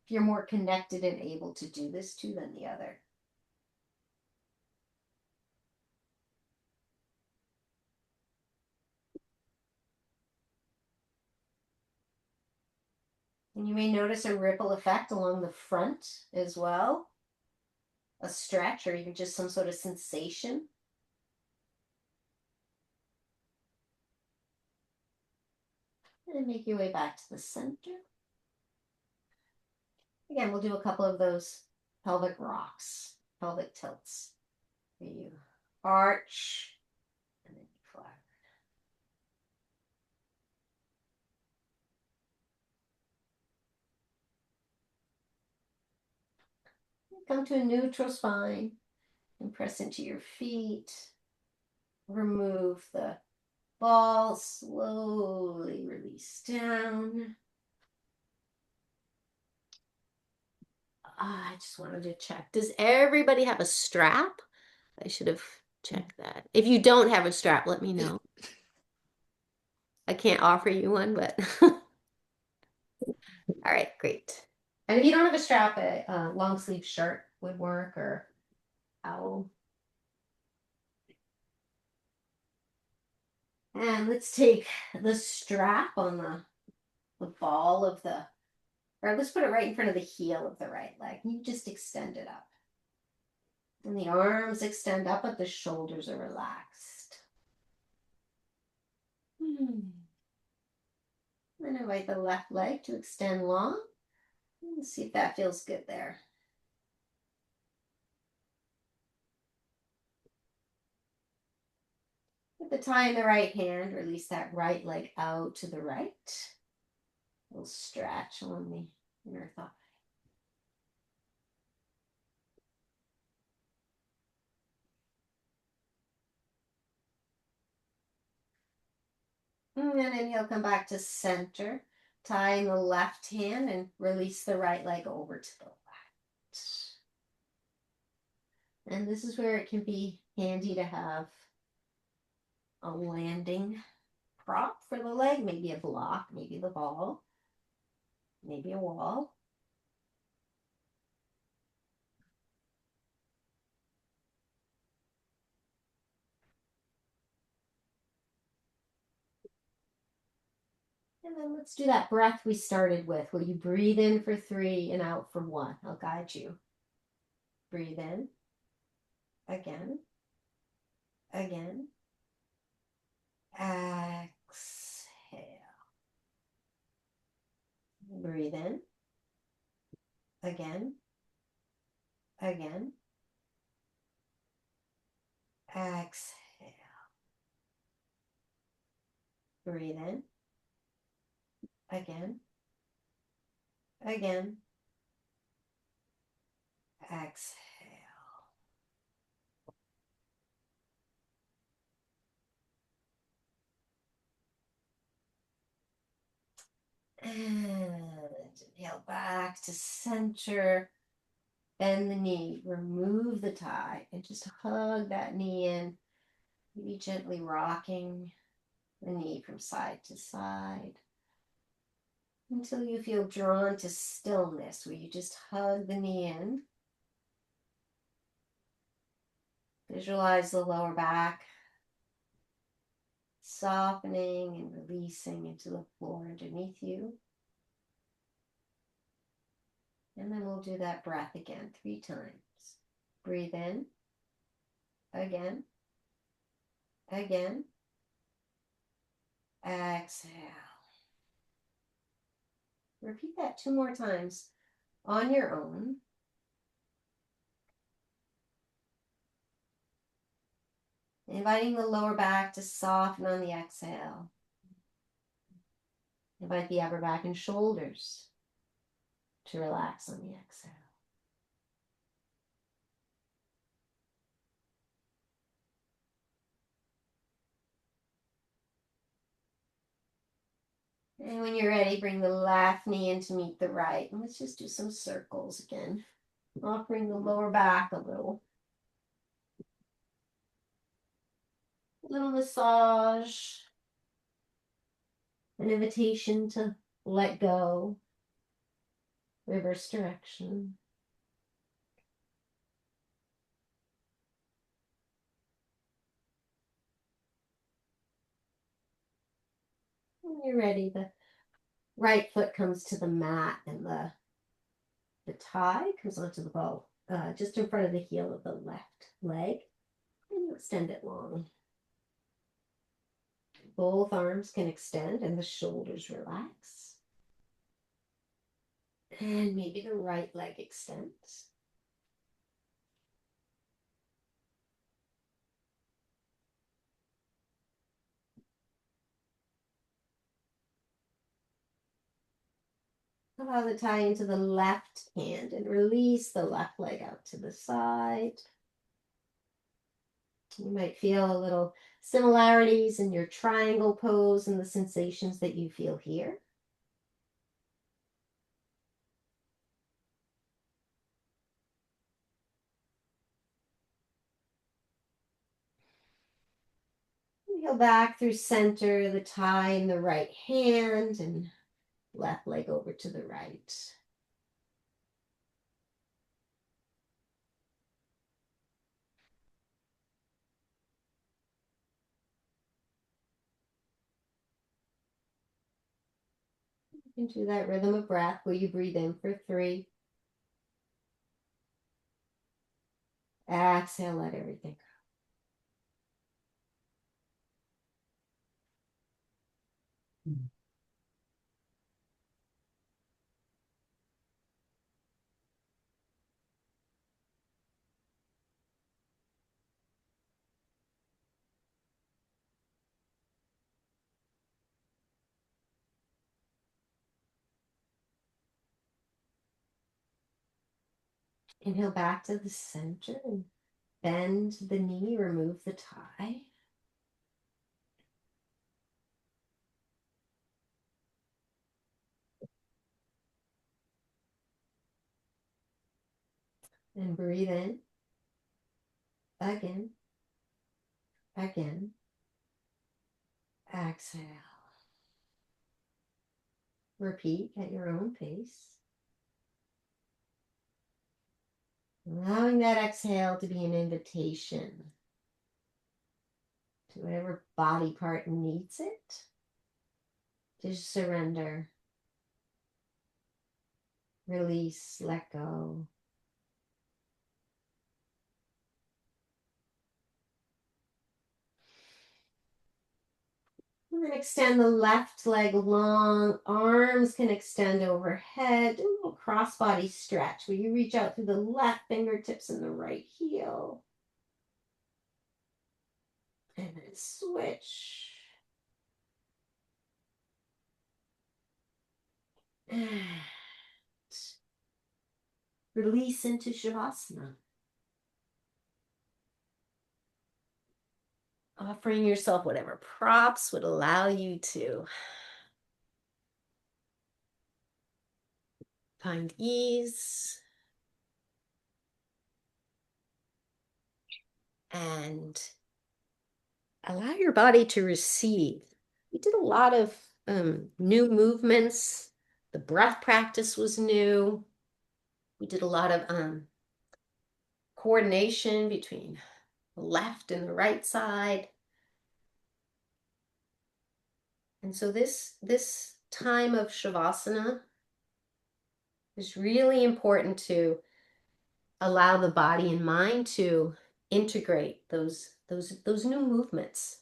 you're more connected and able to do this too than the other. And you may notice a ripple effect along the front as well. A stretch or even just some sort of sensation. And make your way back to the center. Again, we'll do a couple of those pelvic rocks, pelvic tilts. Where you arch and then you flatten. Come to a neutral spine and press into your feet. Remove the ball, slowly release down. I just wanted to check. Does everybody have a strap? I should have checked that. If you don't have a strap, let me know. I can't offer you one, but all right, great. And if you don't have a strap, a long sleeve shirt would work, or owl. And let's take the strap on the the ball of the, or let's put it right in front of the heel of the right leg. You just extend it up. And the arms extend up, but the shoulders are relaxed. Then invite the left leg to extend long. Let's see if that feels good there. With the tie in the right hand, release that right leg out to the right. A little stretch along the inner thigh. And then inhale, come back to center. Tie in the left hand and release the right leg over to the left. And this is where it can be handy to have a landing prop for the leg, maybe a block, maybe the ball, maybe a wall. And then let's do that breath we started with. Will you breathe in for 3 and out for 1? I'll guide you. Breathe in. Again. Again. Exhale. Breathe in. Again. Again. Exhale. Breathe in. Again. Again. Exhale. And inhale back to center. Bend the knee. Remove the tie and just hug that knee in. Maybe gently rocking the knee from side to side until you feel drawn to stillness, where you just hug the knee in. Visualize the lower back softening and releasing into the floor underneath you. And then we'll do that breath again 3 times. Breathe in. Again. Again. Exhale. Repeat that 2 more times on your own. Inviting the lower back to soften on the exhale. Invite the upper back and shoulders to relax on the exhale. And when you're ready, bring the left knee in to meet the right. And let's just do some circles again. Offering the lower back a little. A little massage. An invitation to let go. Reverse direction. When you're ready, the right foot comes to the mat and the tie comes onto the ball, just in front of the heel of the left leg. And you extend it long. Both arms can extend and the shoulders relax. And maybe the right leg extends. Allow the tie into the left hand and release the left leg out to the side. You might feel a little similarities in your triangle pose and the sensations that you feel here. Go back through center, the tie in the right hand and left leg over to the right. Into that rhythm of breath where you breathe in for 3. Exhale, let everything go. Inhale back to the center and bend the knee, remove the tie. And breathe in. Again. Again. Exhale. Repeat at your own pace. Allowing that exhale to be an invitation to whatever body part needs it. Just surrender. Release, let go. And then extend the left leg long. Arms can extend overhead. Do a little crossbody stretch where you reach out through the left fingertips and the right heel. And then switch. And release into Shavasana. Offering yourself whatever props would allow you to find ease and allow your body to receive. We did a lot of new movements. The breath practice was new. We did a lot of coordination between the left and the right side. And so this time of Shavasana is really important to allow the body and mind to integrate those new movements.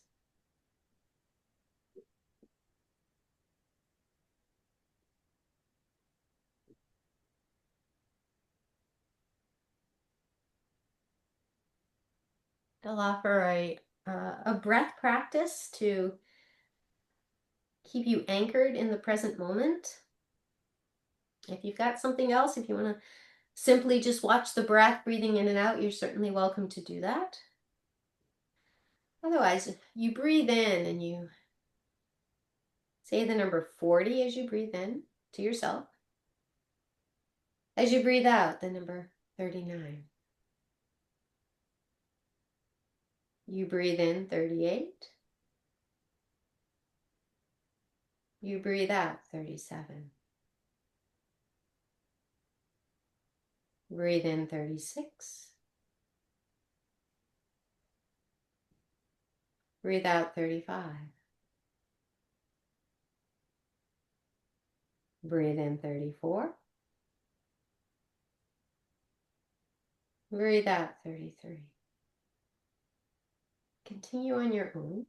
I'll offer a breath practice to keep you anchored in the present moment. If you've got something else, if you want to simply just watch the breath breathing in and out, you're certainly welcome to do that. Otherwise, you breathe in and you say the number 40 as you breathe in to yourself. As you breathe out, the number 39. You breathe in 38. You breathe out 37. Breathe in 36. Breathe out 35. Breathe in 34. Breathe out 33. Continue on your own.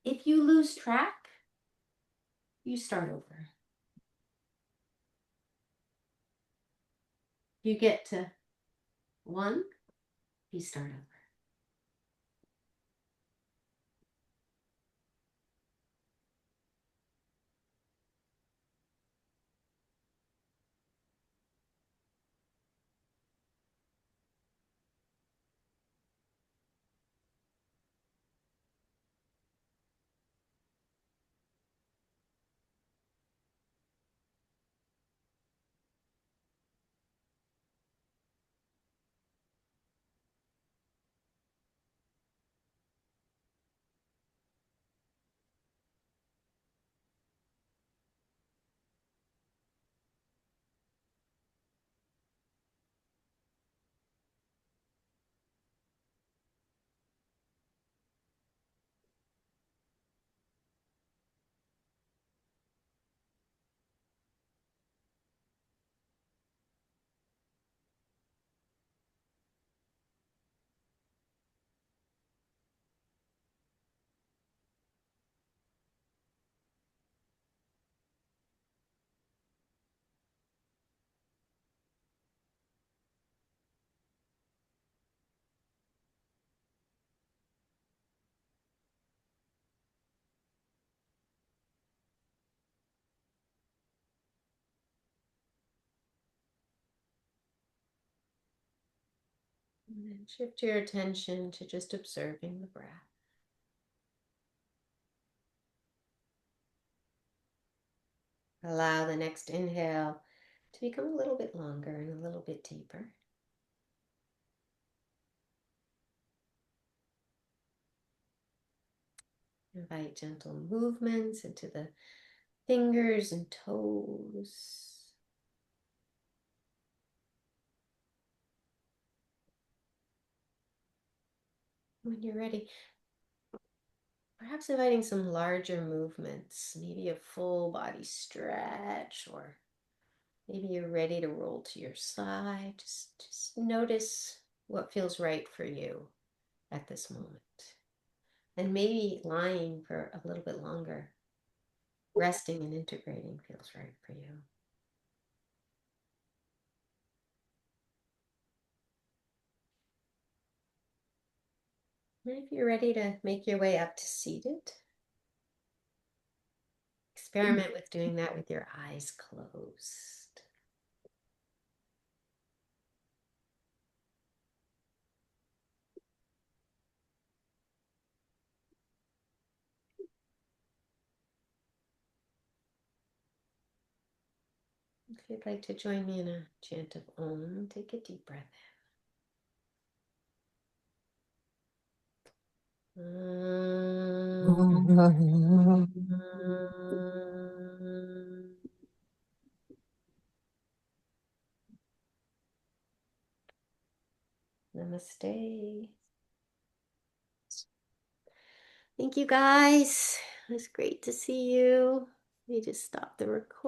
If you lose track, you start over. You get to 1, you start over. And then shift your attention to just observing the breath. Allow the next inhale to become a little bit longer and a little bit deeper. Invite gentle movements into the fingers and toes. When you're ready, perhaps inviting some larger movements, maybe a full body stretch, or maybe you're ready to roll to your side. Just notice what feels right for you at this moment. And maybe lying for a little bit longer, resting and integrating feels right for you. And if you're ready to make your way up to seated, experiment with doing that with your eyes closed. If you'd like to join me in a chant of Om, take a deep breath in. Namaste. Thank you guys. It was great to see you. Let me just stop the recording.